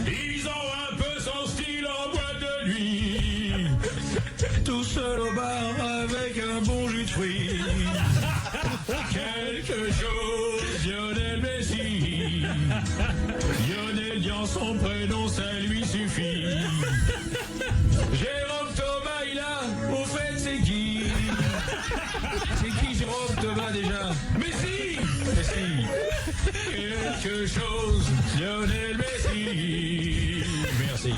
Ils ont un peu son style en boîte de nuit. Tout seul au bar avec un bon jus de fruits. Quelque chose, Lionel Messi. Lionel Dian, son prénom, ça lui suffit. Jérôme Thomas, il a, au fait, c'est qui? C'est qui Jérôme Thomas déjà? Messi. Quelque chose, Lionel Messi. Merci.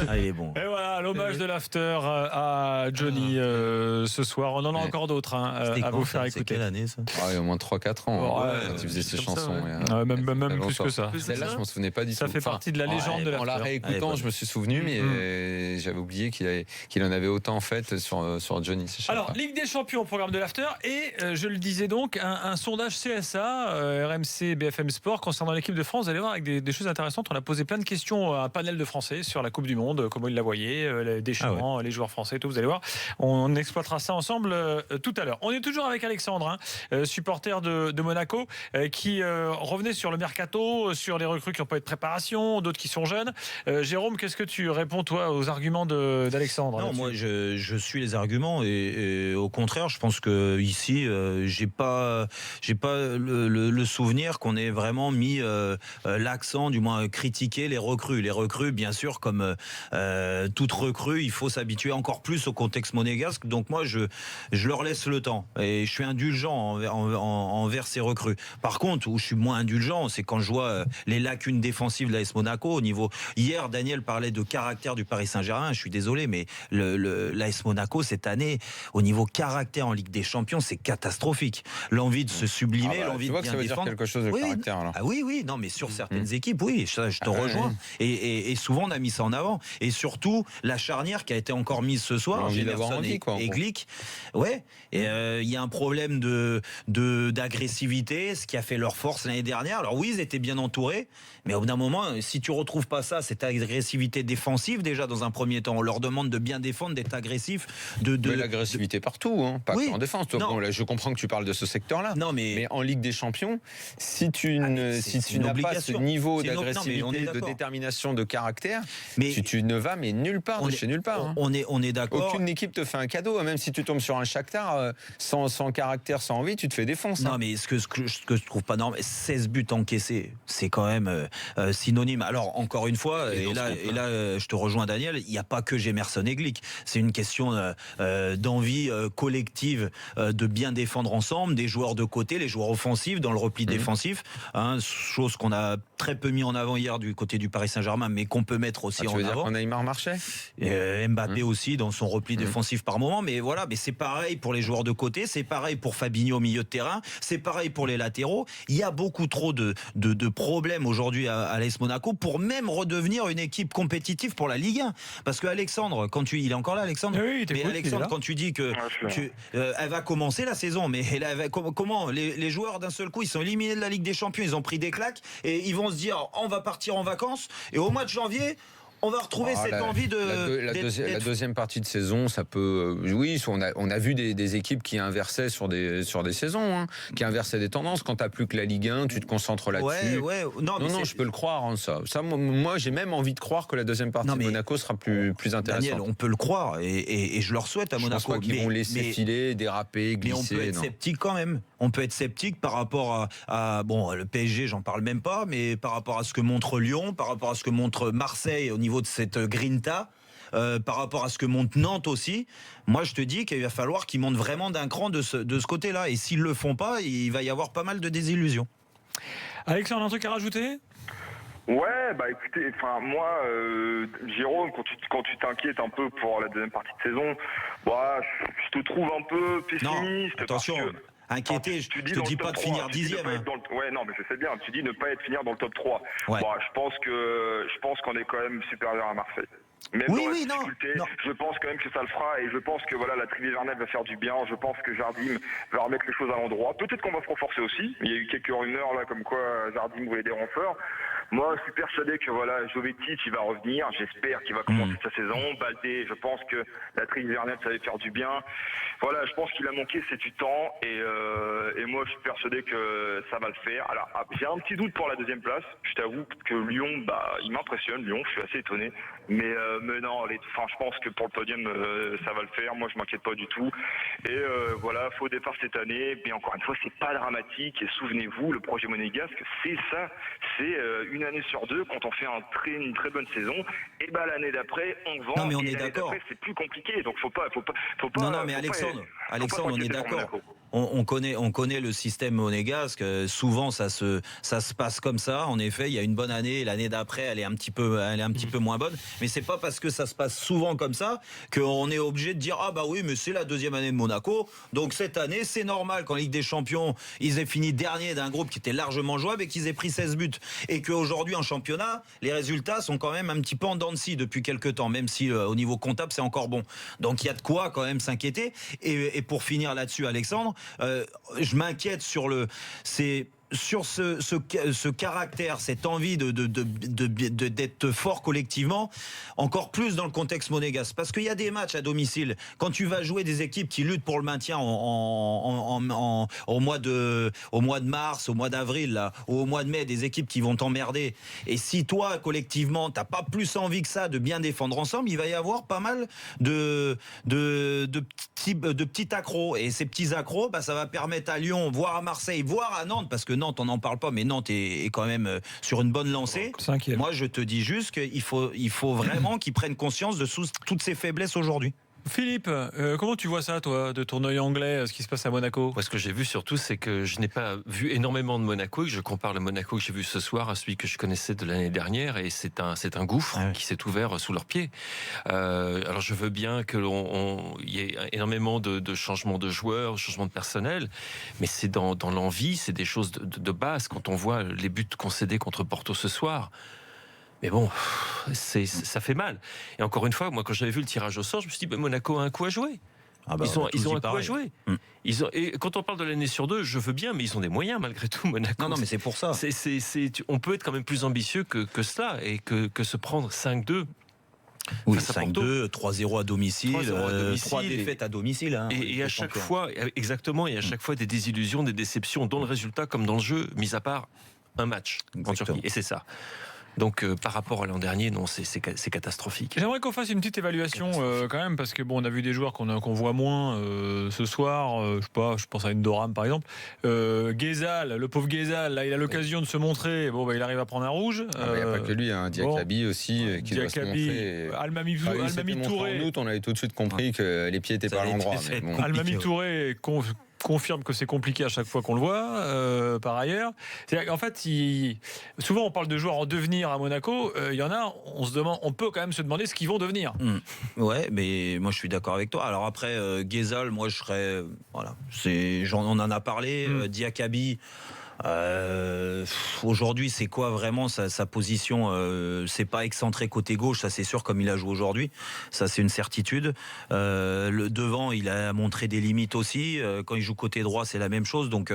Ah, il est bon. Et voilà, l'hommage de l'after à Johnny ce soir. On en a encore d'autres à vous faire C'est écouter. quelle année ça? Il y a au moins 3-4 ans. Ouais, quand il faisait ses comme ça, chansons. ouais. Même plus que ça. Celle-là, je m'en souvenais pas du tout. Ça fait partie de la légende de En la l'after. réécoutant, je me suis souvenu, mais j'avais oublié qu'il en avait autant fait sur Johnny. Je sais Alors, pas. Ligue des Champions au programme de l'After et je le disais donc, un sondage CSA, RMC, BFM Sport concernant l'équipe de France. Vous allez voir avec des choses intéressantes. On a posé plein de questions à un panel de Français sur la Coupe du Monde, comment ils la voyaient, les Deschamps, les joueurs français, tout. Vous allez voir, on exploitera ça ensemble tout à l'heure. On est toujours avec Alexandre, supporter de Monaco, qui revenait sur le mercato, sur les recrues qui n'ont pas eu de préparation, d'autres qui sont jeunes. Jérôme, qu'est-ce que tu réponds toi aux arguments d'Alexandre? Non, moi je suis les arguments et au contraire, je pense que ici j'ai pas le souvenir qu'on ait vraiment mis l'accent, du moins critiqué les recrues. Les recrues, bien sûr, comme toute recrue, il faut s'habituer encore plus au contexte monégasque. Donc moi je leur laisse le temps et je suis indulgent envers ces recrues. Par contre, où je suis moins indulgent, c'est quand je vois les lacunes défensives de l'AS Monaco au niveau. Hier, Daniel parlait de caractère du Paris Saint-Germain. Je suis désolé, mais l'AS Monaco cette année, au niveau caractère en Ligue des Champions, c'est catastrophique. L'envie de se sublimer, l'envie de bien défendre. Tu vois que ça veut dire quelque chose de caractère alors. Ah oui, non, mais sur certaines équipes, oui, je te rejoins. Et souvent on a mis ça en avant. Et surtout la charnière qui a été encore mise ce soir, Gémerson et Glick. Ouais. Et il y a un problème d'agressivité, ce qui a fait leur force l'année dernière. Alors oui, ils étaient bien entourés, mais au bout d'un moment, si tu retrouves pas ça, cette agressivité défensive déjà dans un premier temps, on leur demande de bien défendre, d'être agressif, Mais l'agressivité partout, pas en défense. Toi, bon, là, je comprends que tu parles de ce secteur-là. Non, mais en Ligue des Champions, si tu n'as pas ce niveau d'agressivité, de détermination, de caractère, tu ne vas nulle part de chez nulle part. On est d'accord. Aucune équipe te fait un cadeau, même si tu tombes sur un Shakhtar sans caractère, sans envie, tu te fais défoncer. Non, mais ce que je trouve pas normal, 16 buts encaissés, c'est quand même synonyme. Alors encore une fois, et là, je te rejoins Daniel, il n'y a pas que Gémerson et Glick. C'est une question d'envie collective de bien défendre ensemble, des joueurs de côté, les joueurs offensifs dans le repli défensif, chose qu'on a très peu mis en avant hier du côté du Paris Saint-Germain, mais qu'on peut mettre aussi en avant. Tu veux dire quand Neymar marchait, Mbappé aussi dans son repli défensif par moment, mais voilà, mais c'est pareil pour les joueurs de côté, c'est pareil pour Fabinho au milieu de terrain, c'est pareil pour les latéraux. Il y a beaucoup trop de problèmes aujourd'hui à l'AS Monaco pour même redevenir une équipe compétitive pour la Ligue 1. Parce que Alexandre, il est encore là, Alexandre. Oui, mais Alexandre, quand tu dis que elle va commencer la saison, mais comment les joueurs d'un seul coup, ils sont éliminés de la Ligue des Champions, ils ont pris des claques et ils vont se dire on va partir en vacances et au mois de janvier on va retrouver cette envie de... La deuxième partie de saison, ça peut... oui, on a vu des équipes qui inversaient sur des saisons, qui inversaient des tendances. Quand tu n'as plus que la Ligue 1, tu te concentres là-dessus. Non, je peux le croire, ça. Moi, j'ai même envie de croire que la deuxième partie de Monaco sera plus intéressante. Daniel, on peut le croire, et je leur souhaite à Monaco. Je pense pas qu'ils vont laisser filer, déraper, glisser. Mais on peut être sceptique quand même. On peut être sceptique par rapport à le PSG, j'en parle même pas, mais par rapport à ce que montre Lyon, par rapport à ce que montre Marseille au niveau de cette grinta, par rapport à ce que monte Nantes aussi. Moi, je te dis qu'il va falloir qu'ils montent vraiment d'un cran de ce côté-là. Et s'ils le font pas, il va y avoir pas mal de désillusions. Alexandre, un truc à rajouter ? Ouais, écoutez, moi, Jérôme, quand tu t'inquiètes un peu pour la deuxième partie de saison, je te trouve un peu pessimiste. Non, attention. Inquiété, je te dis pas de finir 10e. Ouais, non, mais je sais bien. Tu dis ne pas finir dans le top 3. Ouais. Je pense qu'on est quand même supérieur à Marseille. Même dans la difficulté, je pense quand même que ça le fera et je pense que la trêve hivernale va faire du bien. Je pense que Jardim va remettre les choses à l'endroit. Peut-être qu'on va se renforcer aussi. Il y a eu quelques rumeurs là comme quoi Jardim voulait des renforts. Moi, je suis persuadé que voilà, Jovetic, il va revenir. J'espère qu'il va commencer sa saison. Baldé, je pense que la trêve hivernale, ça va faire du bien. Voilà, je pense qu'il a manqué, c'est du temps. Et moi, je suis persuadé que ça va le faire. Alors, j'ai un petit doute pour la deuxième place. Je t'avoue que Lyon, il m'impressionne. Lyon, je suis assez étonné. Mais non, je pense que pour le podium, ça va le faire. Moi, je m'inquiète pas du tout. Et voilà, faux départ cette année. Mais encore une fois, c'est pas dramatique. Et souvenez-vous, le projet monégasque, c'est ça. C'est une année sur deux, quand on fait une très bonne saison, et l'année d'après, on vend. Non, mais on et est d'accord. D'après, c'est plus compliqué. Donc, faut pas. Non, mais Alexandre, on est d'accord. On connaît le système monégasque. Souvent, ça se passe comme ça. En effet, il y a une bonne année. L'année d'après, elle est un petit peu moins bonne. Mais c'est pas parce que ça se passe souvent comme ça qu'on est obligé de dire oui, mais c'est la deuxième année de Monaco. Donc cette année, c'est normal qu'en Ligue des Champions, ils aient fini dernier d'un groupe qui était largement jouable et qu'ils aient pris 16 buts. Et qu'aujourd'hui, en championnat, les résultats sont quand même un petit peu en dents de scie depuis quelques temps, même si au niveau comptable, c'est encore bon. Donc il y a de quoi quand même s'inquiéter. Et pour finir là-dessus, Alexandre, je m'inquiète sur ce caractère, cette envie d'être fort collectivement, encore plus dans le contexte monégasque. Parce qu'il y a des matchs à domicile. Quand tu vas jouer des équipes qui luttent pour le maintien au mois de mars, au mois d'avril, là, ou au mois de mai, des équipes qui vont t'emmerder. Et si toi, collectivement, t'as pas plus envie que ça de bien défendre ensemble, il va y avoir pas mal de petits accros. Et ces petits accros, ça va permettre à Lyon, voire à Marseille, voire à Nantes, parce que Nantes, on n'en parle pas, mais Nantes est quand même sur une bonne lancée. Moi, je te dis juste qu'il faut vraiment qu'ils prennent conscience de toutes ces faiblesses aujourd'hui. Philippe, comment tu vois ça, toi, de ton œil anglais, ce qui se passe à Monaco ? Moi, ce que j'ai vu surtout, c'est que je n'ai pas vu énormément de Monaco et que je compare le Monaco que j'ai vu ce soir à celui que je connaissais de l'année dernière, et c'est un gouffre qui s'est ouvert sous leurs pieds. Alors, je veux bien qu'il y ait énormément de changements de joueurs, changements de personnel, mais c'est dans l'envie, c'est des choses de base. Quand on voit les buts concédés contre Porto ce soir, mais bon, ça fait mal. Et encore une fois, moi, quand j'avais vu le tirage au sort, je me suis dit, Monaco a un coup à jouer. Ils ont un coup à jouer. Et quand on parle de l'année sur deux, je veux bien, mais ils ont des moyens malgré tout, Monaco. Non, mais c'est pour ça. On peut être quand même plus ambitieux que cela, et que se prendre 5-2. Oui, 5-2, 3-0 à domicile, 3 défaites à domicile. Et à chaque fois, exactement, et à chaque fois des désillusions, des déceptions, dans le résultat comme dans le jeu, mis à part un match en Turquie. Et c'est ça. Donc par rapport à l'an dernier, non, c'est catastrophique. J'aimerais qu'on fasse une petite évaluation quand même, parce que on a vu des joueurs qu'on voit moins ce soir. Je pense à une Doram par exemple. Guézal, le pauvre Guézal, là, il a l'occasion de se montrer. Il arrive à prendre un rouge. Il n'y a pas que lui, Diakabi aussi qui doit se montrer. Almami Touré. En août, on avait tout de suite compris que les pieds n'étaient pas à l'endroit. Almami Touré confirme que c'est compliqué à chaque fois qu'on le voit, par ailleurs. En fait, souvent on parle de joueurs en devenir à Monaco, il y en a, on peut quand même se demander ce qu'ils vont devenir. Ouais, mais moi je suis d'accord avec toi. Alors après, Guézal, moi je serais... Voilà, on en a parlé, Diakabi... aujourd'hui, c'est quoi vraiment sa position? C'est pas excentré côté gauche, ça c'est sûr, comme il a joué aujourd'hui. Ça c'est une certitude. Le devant, il a montré des limites aussi. Quand il joue côté droit, c'est la même chose. Donc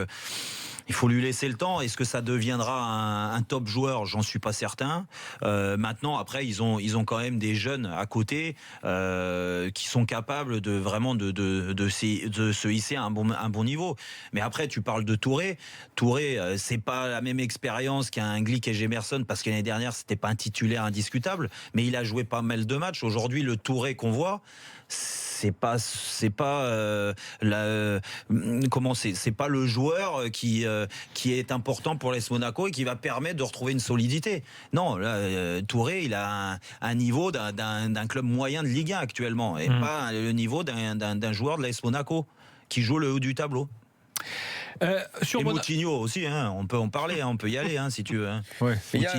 il faut lui laisser le temps. Est-ce que ça deviendra un top joueur? J'en suis pas certain. Maintenant, après, ils ont quand même des jeunes à côté qui sont capables de vraiment de se hisser à un bon niveau. Mais après, tu parles de Touré. Touré, c'est pas la même expérience qu'un Glick et Gemerson, parce que l'année dernière, c'était pas un titulaire indiscutable, mais il a joué pas mal de matchs. Aujourd'hui, le Touré qu'on voit, c'est pas le joueur qui est important pour l'AS Monaco et qui va permettre de retrouver une solidité. Non, là, Touré, il a un niveau d'un club moyen de Ligue 1 actuellement, et pas le niveau d'un joueur de l'AS Monaco qui joue le haut du tableau. Et Moutinho aussi, on peut en parler, on peut y aller si tu veux. Ouais. Il y a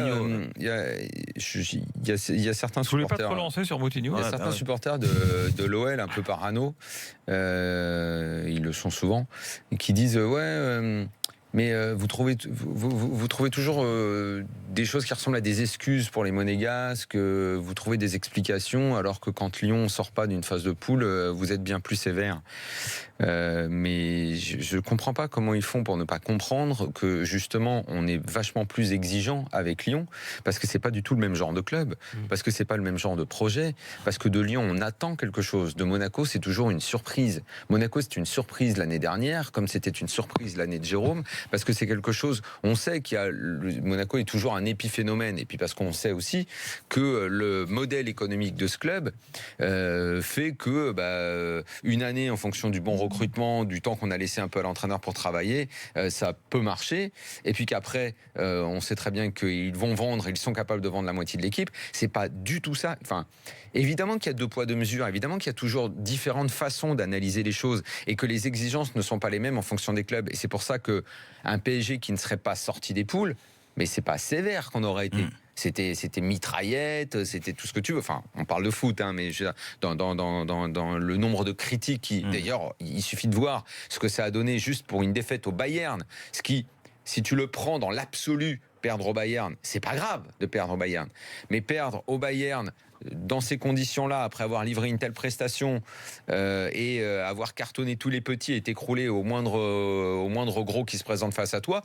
certains supporters. Je voulais pas te relancer sur Moutinho. Il y a certains supporters de l'OL un peu parano, ils le sont souvent, qui disent mais vous trouvez toujours des choses qui ressemblent à des excuses pour les Monégasques, vous trouvez des explications, alors que quand Lyon ne sort pas d'une phase de poule, vous êtes bien plus sévère. Mais je ne comprends pas comment ils font pour ne pas comprendre que justement on est vachement plus exigeant avec Lyon, parce que c'est pas du tout le même genre de club, parce que c'est pas le même genre de projet, parce que de Lyon on attend quelque chose, de Monaco c'est toujours une surprise. Monaco c'est une surprise l'année dernière, comme c'était une surprise l'année de Jérôme, parce que c'est quelque chose, on sait Monaco est toujours un épiphénomène, et puis parce qu'on sait aussi que le modèle économique de ce club fait que une année en fonction du bon recrutement, du temps qu'on a laissé un peu à l'entraîneur pour travailler, ça peut marcher. Et puis qu'après, on sait très bien qu'ils vont vendre, ils sont capables de vendre la moitié de l'équipe. C'est pas du tout ça. Enfin, évidemment qu'il y a 2 poids 2 mesures, évidemment qu'il y a toujours différentes façons d'analyser les choses et que les exigences ne sont pas les mêmes en fonction des clubs. Et c'est pour ça que un PSG qui ne serait pas sorti des poules, mais c'est pas sévère qu'on aurait été. C'était mitraillette, c'était tout ce que tu veux. Enfin, on parle de foot, hein, mais dans le nombre de critiques qui... D'ailleurs, il suffit de voir ce que ça a donné juste pour une défaite au Bayern. Ce qui, si tu le prends dans l'absolu, perdre au Bayern, c'est pas grave de perdre au Bayern. Mais perdre au Bayern dans ces conditions-là, après avoir livré une telle prestation et avoir cartonné tous les petits et t'écrouler au moindre gros qui se présente face à toi,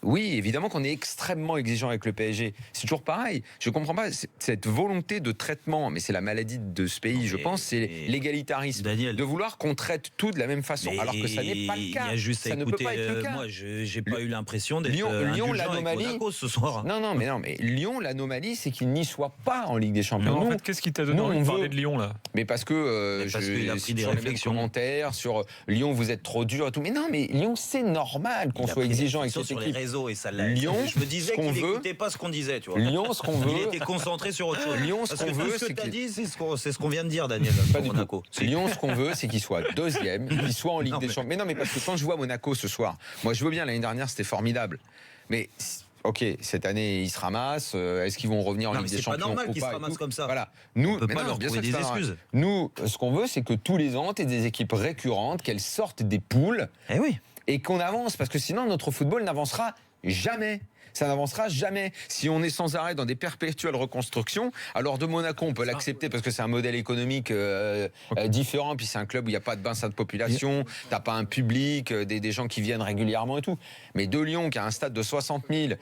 oui, évidemment qu'on est extrêmement exigeant avec le PSG. C'est toujours pareil. Je comprends pas cette volonté de traitement, mais c'est la maladie de ce pays, je pense, c'est l'égalitarisme. Daniel, de vouloir qu'on traite tout de la même façon, alors que ça n'est pas le cas. Il y a juste ça à ne écouter, peut pas être le cas. moi, j'ai pas eu l'impression d'être Lyon, l'anomalie ce soir. Non, mais Lyon, l'anomalie, c'est qu'il n'y soit pas en Ligue des Champions. En fait, qu'est-ce qui t'a donné envie de parler de Lyon là? Mais parce que qu'il a pris des réflexions. Commentaires sur Lyon, vous êtes trop dur et tout. Mais non, mais Lyon, c'est normal qu'on soit exigeant avec cette sur équipe. les réseaux et ça Lyon, je me disais qu'il n'écoutait pas ce qu'on disait, tu vois. Lyon, ce qu'on veut. Il était concentré sur autre chose. Lyon, ce qu'on veut, c'est c'est que dit, c'est ce qu'on vient de dire, Daniel. Pas du Monaco. tout. Lyon, ce qu'on veut, c'est qu'il soit deuxième, qu'il soit en Ligue des Champions. Mais non, mais parce que quand je vois Monaco ce soir, moi je veux bien, l'année dernière c'était formidable. Mais ok, cette année ils se ramassent. Est-ce qu'ils vont revenir en Ligue des Champions? C'est pas normal qu'ils se ramassent comme ça. Voilà. Nous, on peut pas leur trouver des excuses. Nous, ce qu'on veut, c'est que tous les ans, tu aies des équipes récurrentes, qu'elles sortent des poules. Eh oui. Et qu'on avance, parce que sinon notre football n'avancera jamais. Ça n'avancera jamais. Si on est sans arrêt dans des perpétuelles reconstructions, alors de Monaco, on peut l'accepter parce que c'est un modèle économique différent, puis c'est un club où il n'y a pas de bassin de population, t'as pas un public, des gens qui viennent régulièrement et tout. Mais de Lyon, qui a un stade de 60 000,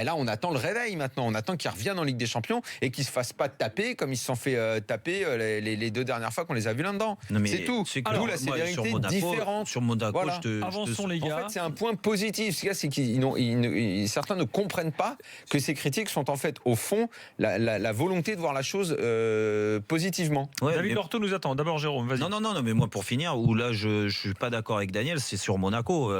là, on attend le réveil maintenant. On attend qu'ils reviennent en Ligue des Champions et qu'ils se fassent pas taper comme ils se sont fait taper les 2 dernières fois qu'on les a vus là-dedans. C'est tout. D'où la sévérité différente. Sur Monaco, voilà. Avançons, les gars. En fait, c'est un point positif. C'est certains ne comprennent pas que ces critiques sont en fait au fond la volonté de voir la chose positivement. Ouais, David Lorto nous attend. D'abord Jérôme, vas-y. Non, mais moi pour finir, où là je suis pas d'accord avec Daniel, c'est sur Monaco.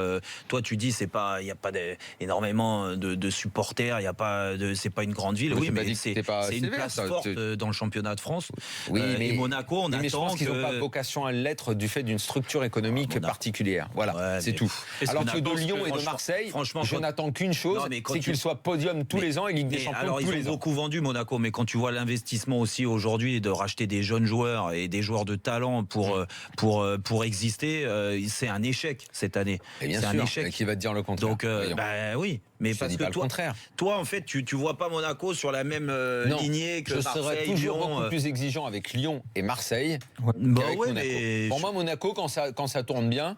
Toi tu dis il y a pas énormément de supporters, il y a pas c'est pas une grande ville. Oui, mais c'est une place forte dans le championnat de France. Oui, mais Monaco, on attend. Je pense qu'ils n'ont pas vocation à l'être du fait d'une structure économique particulière. Voilà, c'est tout. Alors que de Lyon et de Marseille, franchement, je n'attends qu'une chose, c'est qu'ils soient podium tous les ans et Ligue des Champions alors, tous les ans. Ils ont beaucoup vendu Monaco, mais quand tu vois l'investissement aussi aujourd'hui de racheter des jeunes joueurs et des joueurs de talent pour exister, c'est un échec cette année. C'est un échec. Qui va te dire le contraire? Donc, oui. Mais parce que toi, en fait, tu vois pas Monaco sur la même lignée que Marseille, je serais toujours beaucoup plus exigeant avec Lyon et Marseille qu'avec Monaco. Pour moi, Monaco, quand ça tourne bien,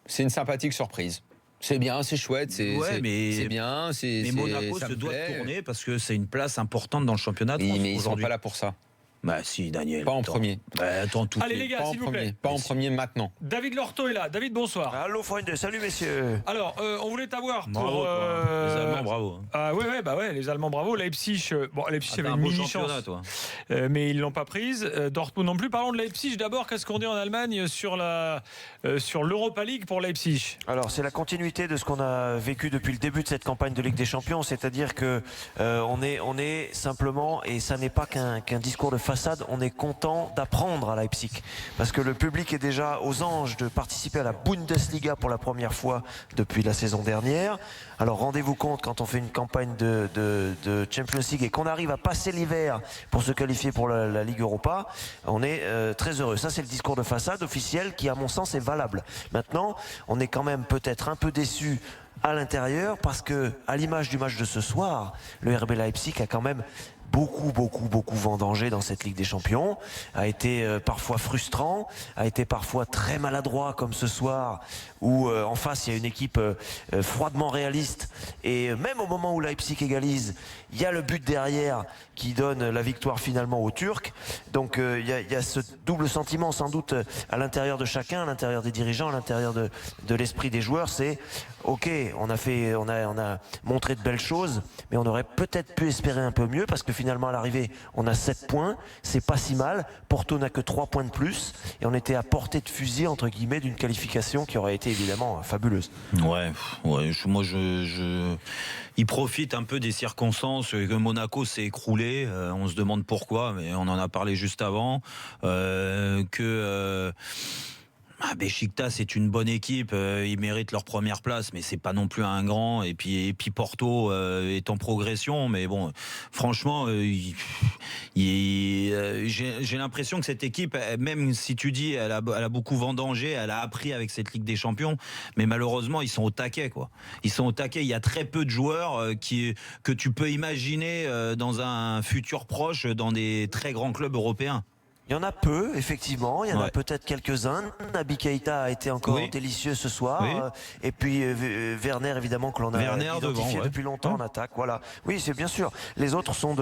c'est une sympathique surprise. C'est bien, c'est chouette, c'est bien. Mais Monaco se doit tourner parce que c'est une place importante dans le championnat de France. Mais ils sont pas là pour ça. Bah si, Daniel. Pas en premier. Allez les gars, s'il vous plaît. Pas en premier maintenant. David Lorto est là. David, bonsoir. Allô Freunde, salut messieurs. Alors, on voulait t'avoir pour... Bravo, les Allemands, bravo. Les Allemands, bravo. Leipzig, Leipzig avait une mini-chance, mais ils l'ont pas prise. Dortmund non plus. Parlons de Leipzig d'abord. Qu'est-ce qu'on dit en Allemagne sur l'Europa League pour Leipzig? Alors, c'est la continuité de ce qu'on a vécu depuis le début de cette campagne de Ligue des Champions, c'est-à-dire que on est simplement, et ça n'est pas qu'un discours de façade, on est content d'apprendre à Leipzig parce que le public est déjà aux anges de participer à la Bundesliga pour la première fois depuis la saison dernière. Alors rendez-vous compte, quand on fait une campagne de Champions League et qu'on arrive à passer l'hiver pour se qualifier pour la Ligue Europa, on est très heureux. Ça, c'est le discours de façade officiel qui, à mon sens, est valable. Maintenant, on est quand même peut-être un peu déçu à l'intérieur parce que, à l'image du match de ce soir, le RB Leipzig a quand même beaucoup vendangé dans cette Ligue des Champions, a été parfois frustrant, a été parfois très maladroit comme ce soir où en face il y a une équipe froidement réaliste et même au moment où Leipzig égalise, il y a le but derrière qui donne la victoire finalement aux Turcs. Donc il y a ce double sentiment sans doute à l'intérieur de chacun, à l'intérieur des dirigeants, à l'intérieur de l'esprit des joueurs, c'est ok, on a montré de belles choses, mais on aurait peut-être pu espérer un peu mieux parce que finalement à l'arrivée on a 7 points, c'est pas si mal. Porto n'a que 3 points de plus et on était à portée de fusil entre guillemets d'une qualification qui aurait été évidemment fabuleuse. Ouais, il profite un peu des circonstances que Monaco s'est écroulé. On se demande pourquoi, mais on en a parlé juste avant. Beşiktaş c'est une bonne équipe, ils méritent leur première place, mais c'est pas non plus un grand. Et puis Porto est en progression, mais bon, franchement, j'ai l'impression que cette équipe, même si tu dis elle a beaucoup vendangé, elle a appris avec cette Ligue des Champions, mais malheureusement ils sont au taquet, quoi. Ils sont au taquet. Il y a très peu de joueurs que tu peux imaginer dans un futur proche dans des très grands clubs européens. Il y en a peu, effectivement. Il y en a peut-être quelques-uns. Naby Keïta a été encore délicieux ce soir. Oui. Et puis Werner, évidemment, que l'on a identifié depuis longtemps en attaque. Voilà. Oui, c'est bien sûr. Les autres sont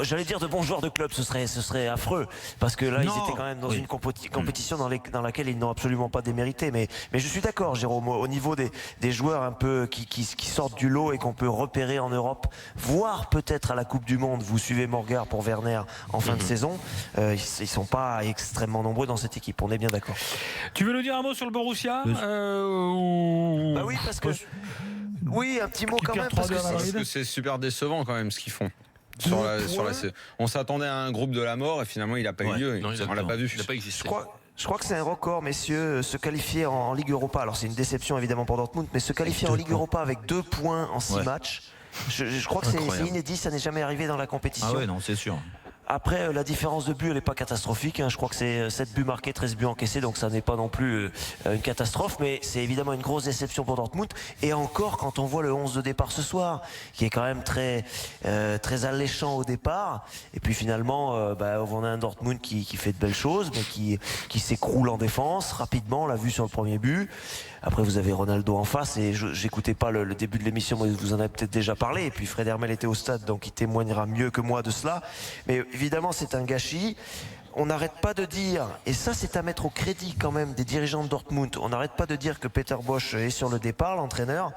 j'allais dire de bons joueurs de club. Ce serait affreux. Parce que là, ils étaient quand même dans une compétition dans laquelle ils n'ont absolument pas démérité. Mais je suis d'accord, Jérôme. Au niveau des joueurs un peu qui sortent du lot et qu'on peut repérer en Europe, voire peut-être à la Coupe du Monde. Vous suivez mon regard pour Werner en fin de saison. Ils sont pas extrêmement nombreux dans cette équipe, on est bien d'accord. Tu veux nous dire un mot sur le Borussia Bah oui, parce que oui, un petit mot quand même parce que c'est super décevant quand même ce qu'ils font. On s'attendait à un groupe de la mort et finalement il n'a pas eu lieu. On l'a pas vu. Il n'a pas existé. Je crois que c'est un record, messieurs, se qualifier en Ligue Europa. Alors c'est une déception évidemment pour Dortmund, mais se qualifier en Ligue Europa avec 2 points en 6 matchs, je crois que c'est inédit, ça n'est jamais arrivé dans la compétition. Ah ouais, non, c'est sûr. Après, la différence de but, elle n'est pas catastrophique. Je crois que c'est 7 buts marqués, 13 buts encaissés, donc ça n'est pas non plus une catastrophe, mais c'est évidemment une grosse déception pour Dortmund. Et encore, quand on voit le 11 de départ ce soir, qui est quand même très alléchant au départ, et puis finalement, on a un Dortmund qui fait de belles choses, mais qui s'écroule en défense rapidement, on l'a vu sur le premier but. Après, vous avez Ronaldo en face, et j'écoutais pas le début de l'émission, mais vous en avez peut-être déjà parlé, et puis Fred Hermel était au stade, donc il témoignera mieux que moi de cela. Mais évidemment, c'est un gâchis. On n'arrête pas de dire, et ça c'est à mettre au crédit quand même des dirigeants de Dortmund, on n'arrête pas de dire que Peter Bosz est sur le départ, l'entraîneur.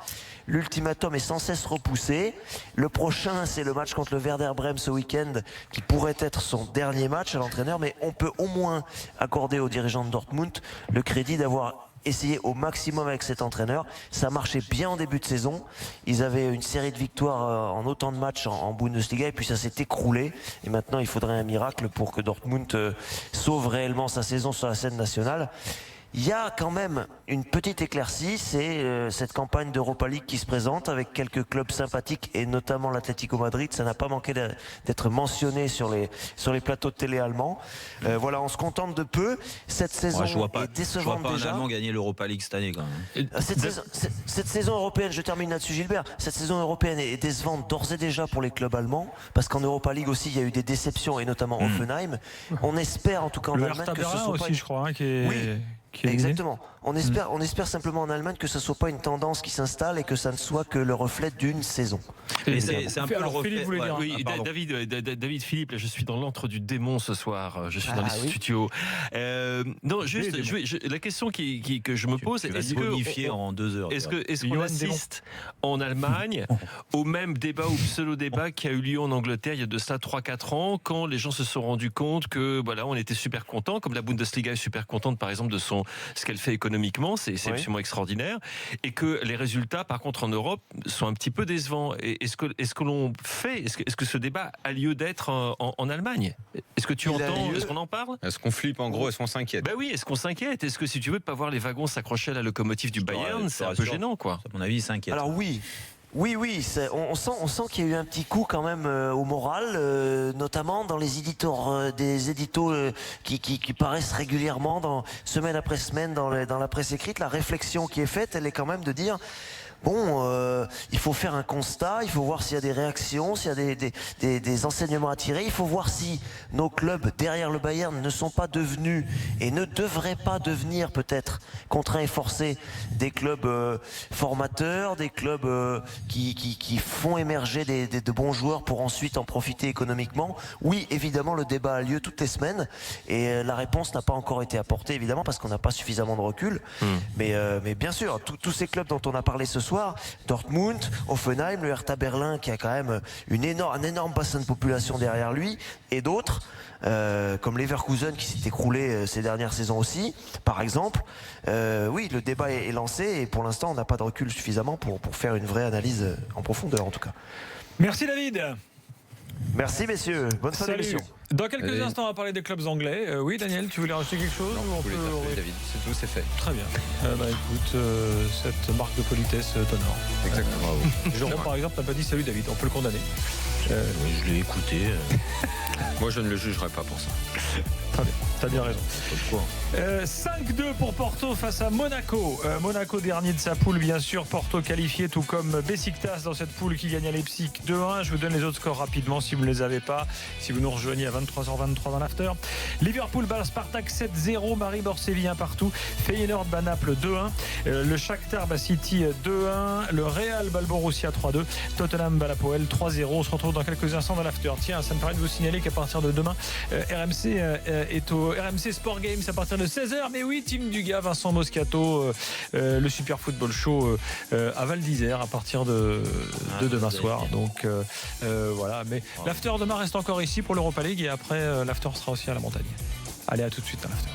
L'ultimatum est sans cesse repoussé. Le prochain, c'est le match contre le Werder Brême ce week-end, qui pourrait être son dernier match à l'entraîneur, mais on peut au moins accorder aux dirigeants de Dortmund le crédit d'avoir essayer au maximum avec cet entraîneur. Ça marchait bien en début de saison. Ils avaient une série de victoires en autant de matchs en Bundesliga et puis ça s'est écroulé. Et maintenant, il faudrait un miracle pour que Dortmund sauve réellement sa saison sur la scène nationale. Il y a quand même une petite éclaircie, c'est cette campagne d'Europa League qui se présente avec quelques clubs sympathiques et notamment l'Atlético Madrid. Ça n'a pas manqué d'être mentionné sur les plateaux de télé allemands. Voilà, on se contente de peu. Cette saison est décevante déjà. Je vois pas un Allemand gagner l'Europa League cette année quand même. Cette saison européenne, je termine là-dessus Gilbert, cette saison européenne est décevante d'ores et déjà pour les clubs allemands parce qu'en Europa League aussi il y a eu des déceptions et notamment Offenheim. On espère en tout cas en Allemagne que ce soit aussi, pas je crois, qui est... Oui. Exactement. On espère simplement en Allemagne que ce ne soit pas une tendance qui s'installe et que ça ne soit que le reflet d'une saison. Et c'est un peu le reflet. Oui, David Philippe, là, je suis dans l'antre du démon ce soir. Je suis dans les studios. Non, juste, la question que je me pose, est-ce que en 2 heures. Est-ce qu'on assiste en Allemagne au même débat ou pseudo-débat qui a eu lieu en Angleterre il y a de cela 3-4 ans, quand les gens se sont rendus compte que voilà, on était super contents, comme la Bundesliga est super contente par exemple de ce qu'elle fait économiquement, c'est absolument extraordinaire, et que les résultats par contre en Europe sont un petit peu décevants. Est-ce que l'on fait, est-ce que ce débat a lieu d'être en Allemagne? Est-ce que tu entends, est-ce qu'on en parle? Est-ce qu'on flippe en gros, est-ce qu'on s'inquiète? Ben oui, est-ce qu'on s'inquiète? Est-ce que si tu veux de pas voir les wagons s'accrocher à la locomotive du Bayern, c'est un peu gênant quoi? À mon avis, il s'inquiète. Alors oui, on sent qu'il y a eu un petit coup quand même au moral, notamment dans les des éditos qui paraissent régulièrement, semaine après semaine, dans la presse écrite. La réflexion qui est faite, elle est quand même de dire bon, il faut faire un constat, il faut voir s'il y a des réactions, s'il y a des enseignements à tirer, il faut voir si nos clubs derrière le Bayern ne sont pas devenus et ne devraient pas devenir peut-être contraints et forcés des clubs formateurs, des clubs qui font émerger de bons joueurs pour ensuite en profiter économiquement. Oui, évidemment, le débat a lieu toutes les semaines et la réponse n'a pas encore été apportée, évidemment, parce qu'on n'a pas suffisamment de recul. Mais bien sûr, tous ces clubs dont on a parlé ce soir, Dortmund, Hoffenheim, le Hertha Berlin qui a quand même un énorme bassin de population derrière lui, et d'autres comme Leverkusen qui s'est écroulé ces dernières saisons aussi, par exemple. Oui, le débat est lancé et pour l'instant on n'a pas de recul suffisamment pour faire une vraie analyse en profondeur en tout cas. Merci David. Merci messieurs, bonne fin d'émission. Dans quelques instants, on va parler des clubs anglais. Oui, Daniel, tu voulais rajouter quelque chose? Non, David, c'est tout, c'est fait. Très bien. Écoute, cette marque de politesse t'honore. Exactement. Jean, par exemple, n'a pas dit salut David, on peut le condamner. Je l'ai écouté. Moi, je ne le jugerai pas pour ça. Très bien, t'as bien raison. 5-2 pour Porto face à Monaco. Monaco dernier de sa poule, bien sûr. Porto qualifié, tout comme Besiktas dans cette poule qui gagne à Leipzig 2-1. Je vous donne les autres scores rapidement si vous ne les avez pas. Si vous nous rejoignez à 23h23 dans l'after. Liverpool bat Spartak 7-0. Maribor Séville 1 partout. Feyenoord bat Naples 2-1. Le Shakhtar bat City 2-1. Le Real bat le Borussia 3-2. Tottenham bat la Poel 3-0. On se retrouve dans quelques instants dans l'after. Tiens, ça me permet de vous signaler qu'à partir de demain, RMC est au RMC Sport Games à partir de 16h. Mais oui, Team Dugas, Vincent Moscato, le Super Football Show à Val d'Isère à partir de demain soir. Donc voilà. Mais l'after demain reste encore ici pour l'Europa League et après l'after sera aussi à la montagne. Allez, à tout de suite dans l'after.